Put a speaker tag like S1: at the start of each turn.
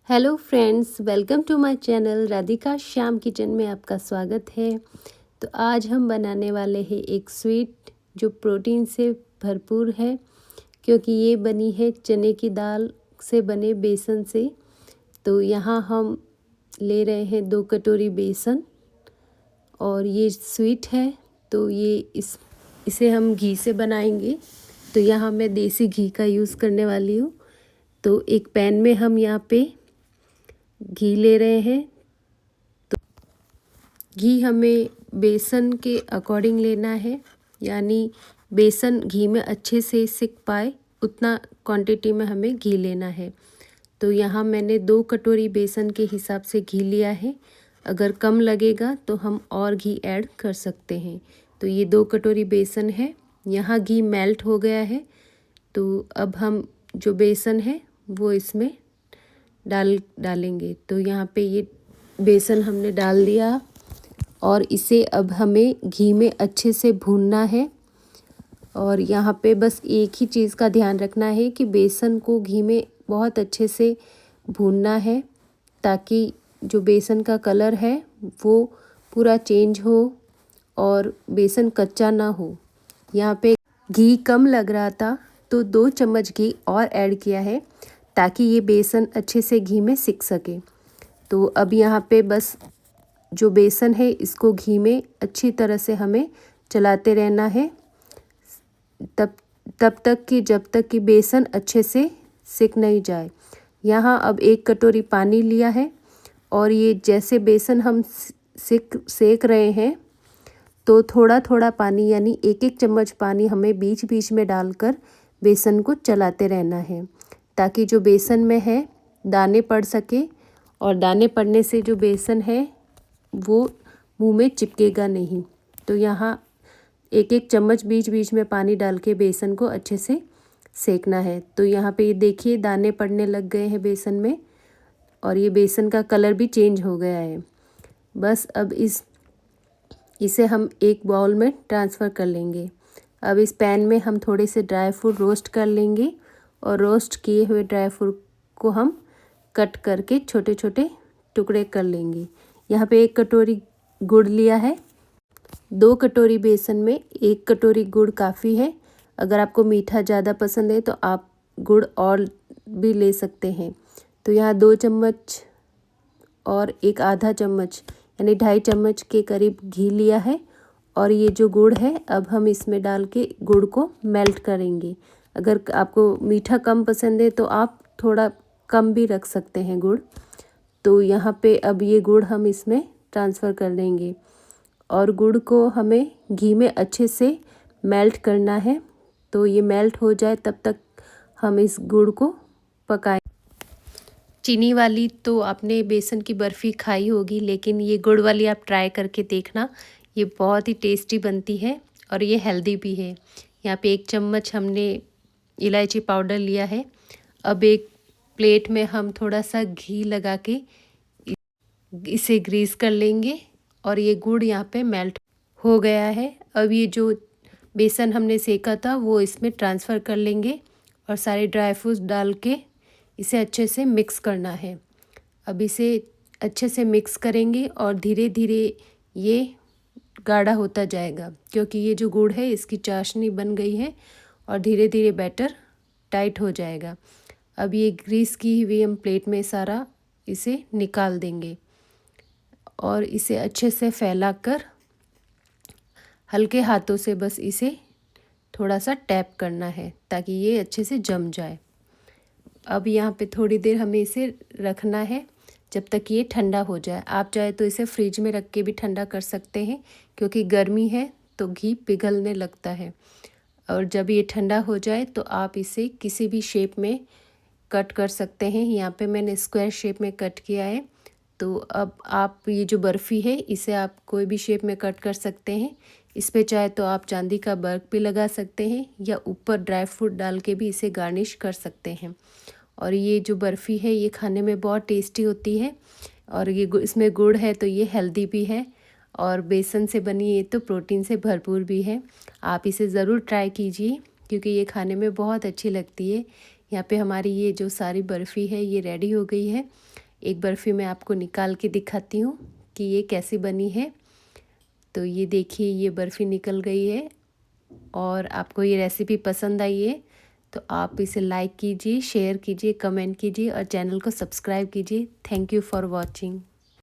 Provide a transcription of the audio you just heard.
S1: Hello friends, welcome to my channel Radhika Shyam kitchen में आपका स्वागत है। तो आज हम बनाने वाले हैं एक स्वीट जो प्रोटीन से भरपूर है, क्योंकि ये बनी है चने की दाल से बने बेसन से। तो यहाँ हम ले रहे हैं 2 कटोरी बेसन और ये स्वीट है। तो इसे हम घी से बनाएंगे। तो यहाँ मैं देसी घी का यूज़ करने वाली हूँ। तो एक पैन में हम यहाँ पे घी ले रहे हैं। तो घी हमें बेसन के अकॉर्डिंग लेना है, यानी बेसन घी में अच्छे से सिक पाए उतना क्वांटिटी में हमें घी लेना है। तो यहाँ मैंने 2 कटोरी बेसन के हिसाब से घी लिया है। अगर कम लगेगा तो हम और घी ऐड कर सकते हैं। तो ये 2 कटोरी बेसन है। यहाँ घी मेल्ट हो गया है। तो अब हम जो बेसन है वो इसमें डालेंगे। तो यहाँ पे ये बेसन हमने डाल दिया और इसे अब हमें घी में अच्छे से भूनना है। और यहाँ पे बस एक ही चीज़ का ध्यान रखना है कि बेसन को घी में बहुत अच्छे से भूनना है, ताकि जो बेसन का कलर है वो पूरा चेंज हो और बेसन कच्चा ना हो। यहाँ पे घी कम लग रहा था तो 2 चम्मच घी और ऐड किया है, ताकि ये बेसन अच्छे से घी में सिक सके। तो अब यहाँ पे बस जो बेसन है इसको घी में अच्छी तरह से हमें चलाते रहना है, तब तक कि जब तक कि बेसन अच्छे से सिक नहीं जाए। यहाँ अब 1 कटोरी पानी लिया है और ये जैसे बेसन हम सेक रहे हैं तो थोड़ा थोड़ा पानी, यानी 1-1 चम्मच पानी हमें बीच बीच में डालकर बेसन को चलाते रहना है, ताकि जो बेसन में है दाने पड़ सके। और दाने पड़ने से जो बेसन है वो मुंह में चिपकेगा नहीं। तो यहाँ 1-1 चम्मच बीच बीच में पानी डाल के बेसन को अच्छे से सेकना है। तो यहाँ पे ये देखिए दाने पड़ने लग गए हैं बेसन में और ये बेसन का कलर भी चेंज हो गया है। बस अब इसे हम एक बाउल में ट्रांसफ़र कर लेंगे। अब इस पैन में हम थोड़े से ड्राई फ्रूट रोस्ट कर लेंगे और रोस्ट किए हुए ड्राई फ्रूट को हम कट करके छोटे छोटे टुकड़े कर लेंगे। यहाँ पे 1 कटोरी गुड़ लिया है। 2 कटोरी बेसन में 1 कटोरी गुड़ काफ़ी है। अगर आपको मीठा ज़्यादा पसंद है तो आप गुड़ और भी ले सकते हैं। तो यहाँ 2 चम्मच और एक आधा चम्मच यानी 2.5 चम्मच के करीब घी लिया है। और ये जो गुड़ है अब हम इसमें डाल के गुड़ को मेल्ट करेंगे। अगर आपको मीठा कम पसंद है तो आप थोड़ा कम भी रख सकते हैं गुड़। तो यहाँ पे अब ये गुड़ हम इसमें ट्रांसफ़र कर देंगे और गुड़ को हमें घी में अच्छे से मेल्ट करना है। तो ये मेल्ट हो जाए तब तक हम इस गुड़ को पकाएं। चीनी वाली तो आपने बेसन की बर्फ़ी खाई होगी, लेकिन ये गुड़ वाली आप ट्राई करके देखना, ये बहुत ही टेस्टी बनती है और ये हेल्दी भी है। यहाँ पे 1 चम्मच हमने इलायची पाउडर लिया है। अब एक प्लेट में हम थोड़ा सा घी लगा के इसे ग्रीस कर लेंगे और ये गुड़ यहाँ पे मेल्ट हो गया है। अब ये जो बेसन हमने सेका था वो इसमें ट्रांसफ़र कर लेंगे और सारे ड्राई फ्रूट्स डाल के इसे अच्छे से मिक्स करना है। अब इसे अच्छे से मिक्स करेंगे और धीरे धीरे ये गाढ़ा होता जाएगा, क्योंकि ये जो गुड़ है इसकी चाशनी बन गई है और धीरे धीरे बैटर टाइट हो जाएगा। अब ये ग्रीस की हुई हम प्लेट में सारा इसे निकाल देंगे और इसे अच्छे से फैलाकर हल्के हाथों से बस इसे थोड़ा सा टैप करना है, ताकि ये अच्छे से जम जाए। अब यहाँ पे थोड़ी देर हमें इसे रखना है जब तक ये ठंडा हो जाए। आप चाहे तो इसे फ्रिज में रख के भी ठंडा कर सकते हैं, क्योंकि गर्मी है तो घी पिघलने लगता है। और जब ये ठंडा हो जाए तो आप इसे किसी भी शेप में कट कर सकते हैं। यहाँ पे मैंने स्क्वायर शेप में कट किया है। तो अब आप ये जो बर्फ़ी है इसे आप कोई भी शेप में कट कर सकते हैं। इस पे चाहे तो आप चांदी का वर्क भी लगा सकते हैं या ऊपर ड्राई फ्रूट डाल के भी इसे गार्निश कर सकते हैं। और ये जो बर्फ़ी है ये खाने में बहुत टेस्टी होती है और ये इसमें गुड़ है तो ये हेल्दी भी है और बेसन से बनी ये तो प्रोटीन से भरपूर भी है। आप इसे ज़रूर ट्राई कीजिए, क्योंकि ये खाने में बहुत अच्छी लगती है। यहाँ पे हमारी ये जो सारी बर्फ़ी है ये रेडी हो गई है। एक बर्फ़ी मैं आपको निकाल के दिखाती हूँ कि ये कैसी बनी है। तो ये देखिए ये बर्फ़ी निकल गई है। और आपको ये रेसिपी पसंद आई है तो आप इसे लाइक कीजिए, शेयर कीजिए, कमेंट कीजिए और चैनल को सब्सक्राइब कीजिए। Thank you for watching.